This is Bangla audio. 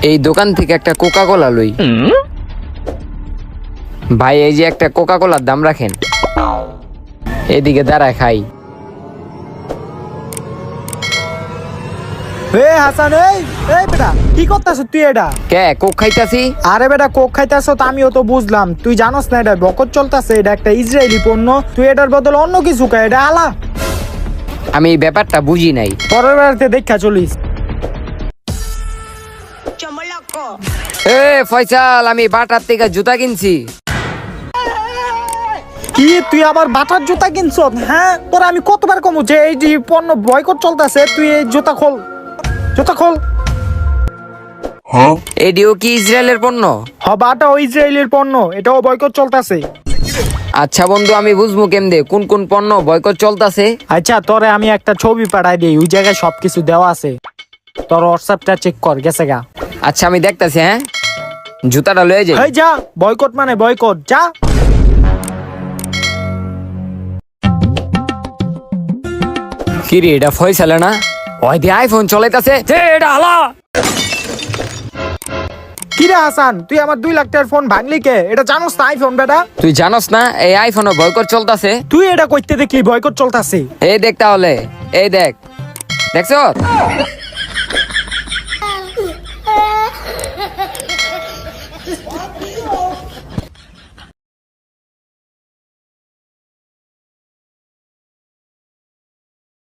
এই দোকান থেকে একটা কোকা কোলা লই। ভাই এই যে একটা কোকা কোলার দাম রাখেন। এদিকে দাঁড়ায় খাই। হাসান, এই বেটা কি করতেছ তুই? এটা কে কোক খাইতাছি? আরে বেটা কোক খাইতেছ তো আমিও তো বুঝলাম, তুই জানোস না এটা বকত চলতেছে, এটা একটা ইসরায়েলি পণ্য, তুই এটার বদলে অন্য কিছু খা, এটা আলা। আমি এই ব্যাপারটা বুঝি নাই। পরের বেড়াতে দেখা চলিস। এ ফয়সাল, আমি বাটার থেকে জুতা কিনছি। কি তুই আবার বাটার জুতা কিনছ? হ্যাঁ, তোরা আমি কতবার কমু যে এই যে পণ্য বয়কট চলতেছে, তুই এই জুতা খোল, জুতা খোল। এডিও কি ইসরায়েলের পণ্য? বাটা ও ইসরায়েলের পণ্য, এটাও বয়কট চলতেছে। আচ্ছা বন্ধু, আমি বুঝবো কেমনে কোন কোন পণ্য বয়কট চলতেছে? আচ্ছা তোরে আমি একটা ছবি পাঠাই দিই, ওই জায়গায় সবকিছু দেওয়া আছে, তোর হোয়াটসঅ্যাপটা চেক কর, গেছে গা। আচ্ছা আমি দেখতাছি। হ্যাঁ, জুতাটা লয়ে যাই। এই যা, বয়কট মানে বয়কট, যা। কি রে, এটা ফয়সালে না? ওই দিয়ে আইফোন চলাইতাছে। এটা হালা। কি রে হাসান, তুই আমার 2 লাখ টাকার ফোন ভাঙলি কে? এটা জানোস না আইফোন বেটা? তুই জানোস না এই আইফোনে বয়কট চলতেছে? তুই এটা কইতে দেখলি বয়কট চলতেছে? এই দেখ তাহলে, এই দেখ, দেখছ?